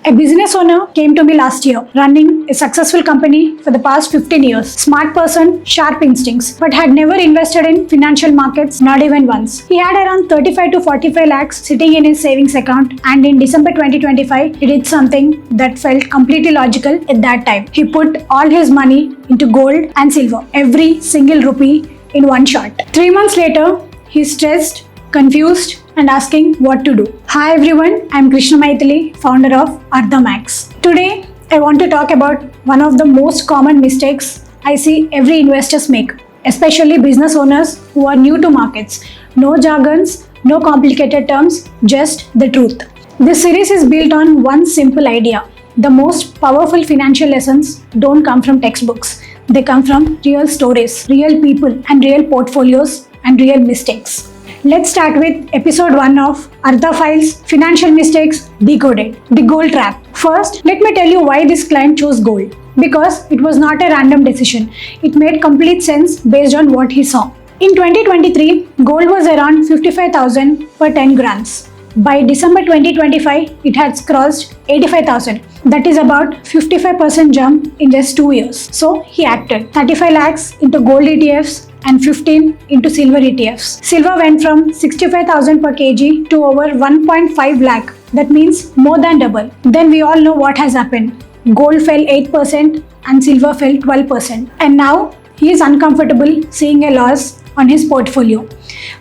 A business owner came to me last year, running a successful company for the past 15 years. Smart person, sharp instincts, but had never invested in financial markets, not even once. He had around 35 to 45 lakhs sitting in his savings account, and in December 2025, he did something that felt completely logical at that time. He put all his money into gold and silver, every single rupee in one shot. 3 months later, he's stressed, confused, and asking what to do. Hi everyone, I'm Krishna Maithili, founder of ArthaMax. Today, I want to talk about one of the most common mistakes I see every investors make, especially business owners who are new to markets. No jargons, no complicated terms, just the truth. This series is built on one simple idea. The most powerful financial lessons don't come from textbooks. They come from real stories, real people, and real portfolios and real mistakes. Let's start with episode 1 of Artha Files Financial Mistakes Decoded, the Gold Trap. First, let me tell you why this client chose gold. Because it was not a random decision. It made complete sense based on what he saw. In 2023, gold was around 55,000 per 10 grams. By December 2025, it had crossed 85,000. That is about 55% jump in just 2 years. So he acted. 35 lakhs into gold ETFs and 15 into silver ETFs. Silver went from 65,000 per kg to over 1.5 lakh. That means more than double. Then we all know what has happened. Gold fell 8% and silver fell 12%. And now he is uncomfortable seeing a loss on his portfolio.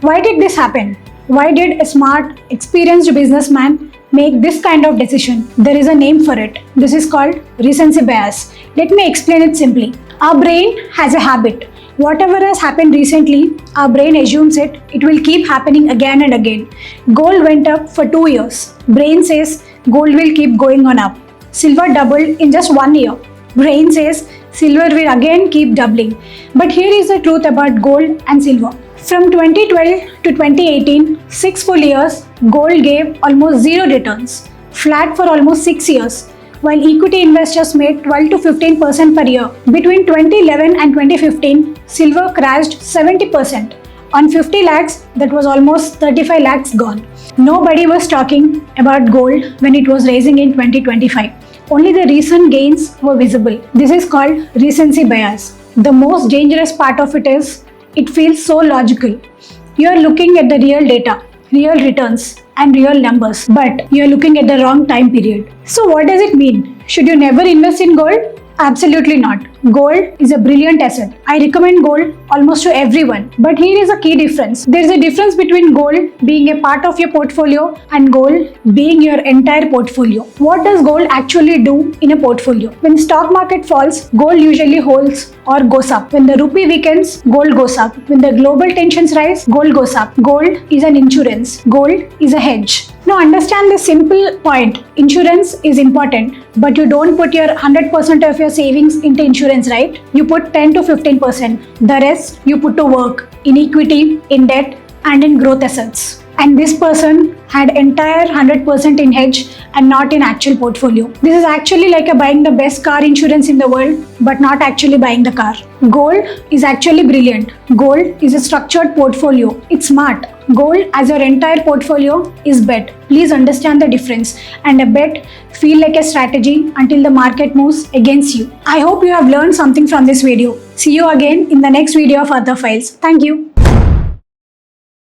Why did this happen? Why did a smart, experienced businessman make this kind of decision? There is a name for it. This is called recency bias. Let me explain it simply. Our brain has a habit. Whatever has happened recently, our brain assumes it will keep happening again and again. Gold went up for 2 years. Brain says gold will keep going on up. Silver doubled in just 1 year. Brain says silver will again keep doubling. But here is the truth about gold and silver. From 2012 to 2018, 6 full years, gold gave almost zero returns, flat for almost 6 years, while equity investors made 12 to 15% per year. Between 2011 and 2015, silver crashed 70%. On 50 lakhs, that was almost 35 lakhs gone. Nobody was talking about gold when it was rising in 2025. Only the recent gains were visible. This is called recency bias. The most dangerous part of it is, it feels so logical. You are looking at the real data, real returns, and real numbers, but you are looking at the wrong time period. So what does it mean? Should you never invest in gold? Absolutely not. Gold is a brilliant asset. I recommend gold almost to everyone. But here is a key difference. There is a difference between gold being a part of your portfolio and gold being your entire portfolio. What does gold actually do in a portfolio? When the stock market falls, gold usually holds or goes up. When the rupee weakens, gold goes up. When the global tensions rise, gold goes up. Gold is an insurance. Gold is a hedge. Now understand this simple point. Insurance is important, but you don't put your 100% of your savings into insurance, right? You put 10 to 15%. The rest you put to work in equity, in debt, and in growth assets. And this person had entire 100% in hedge and not in actual portfolio. This is actually like buying the best car insurance in the world, but not actually buying the car. Gold is actually brilliant. Gold is a structured portfolio. It's smart. Gold as your entire portfolio is bet. Please understand the difference. And a bet feel like a strategy until the market moves against you. I hope you have learned something from this video. See you again in the next video of Artha Files. Thank you.